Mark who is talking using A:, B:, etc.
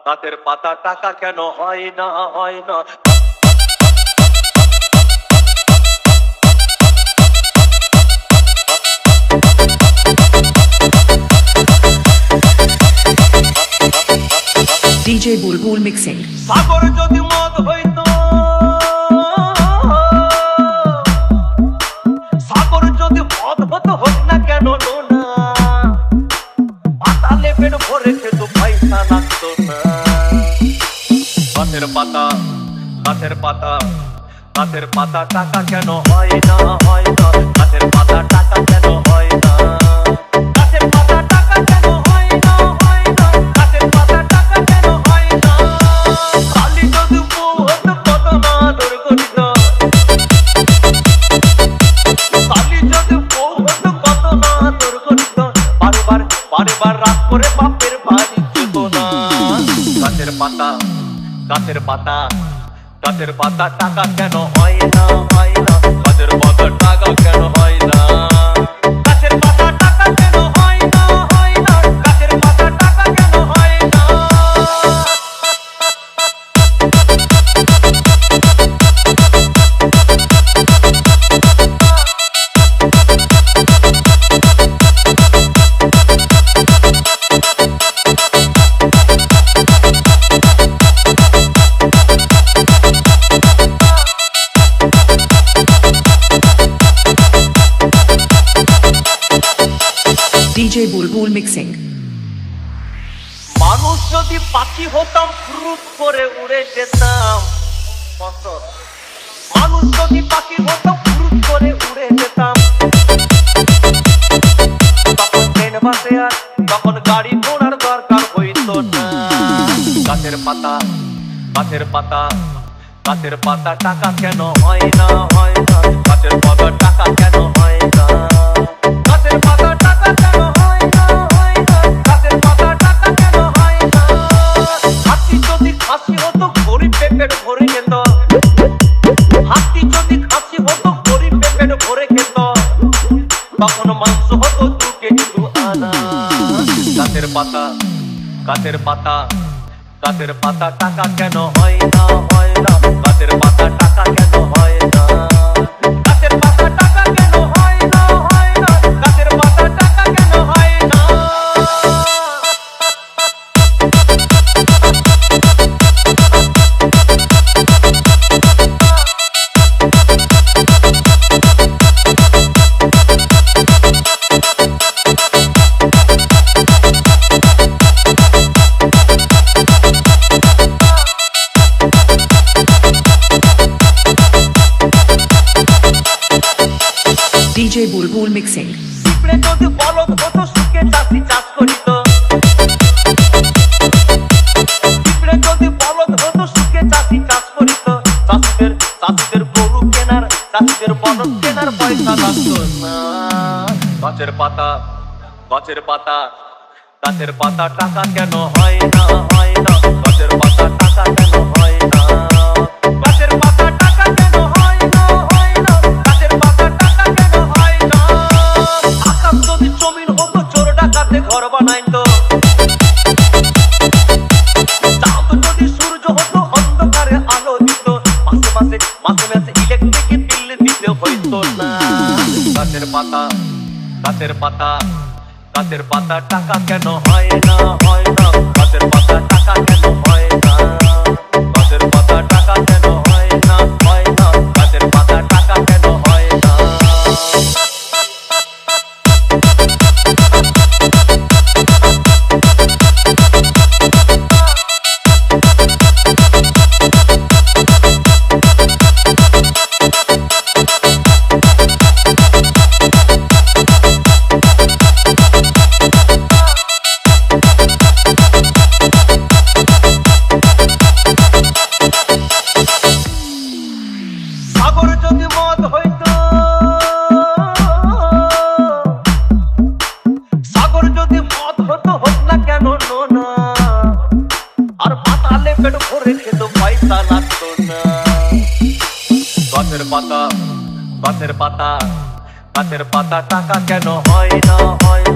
A: গাছের পাতা টাকা কেন হয় না হয় না।
B: DJ Bulbul Mixing.
A: সাগর যদি মদ হইতো, সাগর যদি মদ হতো হোক না কেন না, পাতালে পেট ভরে খেত পয়সা লাগতো না। গাছের পাতা গাছের পাতা গাছের পাতা টাকা কেন হয় না হয় না। গাছের পাতা টাকা কেন হয় না। গাছের পাতা টাকা কেন হয় না হয় না। গাছের পাতা টাকা কেন হয় না। কালি যদি বউ হতো কত না আদর করিত। কালি যদি বউ হতো কত না আদর করিত। বারে রাত করে বাপের বাড়ি যেত না। গাছের পাতা গাছের পাতা গাছের পাতা টাকা কেন হয় না হয় না। গাছের পাতা টাকা কেন হয় না। গাছের পাতা টাকা কেন হয় না হয় না। গাছের পাতা টাকা কেন হয় না।
B: DJ Bulbul Mixing.
A: মানুষ যদি পাখি হতাম ফুরুত করে উড়ে যেতাম। মানুষ যদি পাখি হতাম ফুরুত করে উড়ে যেতাম। তখন ট্রেন বাসে আর তখন গাড়ি ঘোড়ার দরকার হইতো না। গাছের পাতা গাছের পাতা গাছের পাতা টাকা কেন হয় না হয় না। গাছের পাতা টাকা কেন হয় না। গাছের পাতা টাকা কেন হয় না হয় না। গাছের পাতা টাকা কেন হয় না। হাতি যদি খাসি হতো গরিব পেট ভরে খেত। হাতি যদি খাসি হতো গরিব পেট ভরে খেত। তখন মাংস হতো 2 কেজি 2 আনা। গাছের পাতা গাছের পাতা গাছের পাতা টাকা কেন হয় না হয় না। গাছের পাতা টাকা কেন হয় না। গাছের পাতা টাকা কেন হয় না হয় না। গাছের পাতা টাকা কেন হয় না।
B: DJ Bulbul Mixing.
A: পিঁপড়ে যদি বলদ হতো সুখে চাষি চাষ করিত। পিঁপড়ে যদি বলদ হতো সুখে চাষি চাষ করিত। চাষিদের গরু কেনার চাষিদের বলদ কেনার পয়সা লাগতো না। গাছের পাতা গাছের পাতা গাছের পাতা টাকা কেন হয় না হয় না। গাছের পাতা টাকা কেন হয় না। গাছের পাতা টাকা কেন হয় না হয় না। গাছের পাতা টাকা কেন হয় না। আকাশ যদি জমিন হতো চোর ডাকাতে ঘর বানাইতো। চাঁদ যদি সূর্য হতো অন্ধকারে আলো দিত। মাসে মাসে ইলেকট্রিক বিল দিতে হইতো না। গাছের পাতা গাছের পাতা গাছের পাতা টাকা কেন হয় না হয় না। গাছের পাতা টাকা কেন হয় না। গাছের পাতা টাকা কেন হয় না হয় না। গাছের পাতা টাকা কেন হয় না। সাগর যদি মদ হইতো, সাগর যদি মদ হতো হোক না কেন না। আর পাতালে পেট ভরে খেত পয়সা লাগতো না। গাছের পাতা গাছের পাতা গাছের পাতা টাকা কেন হয় না হয় না।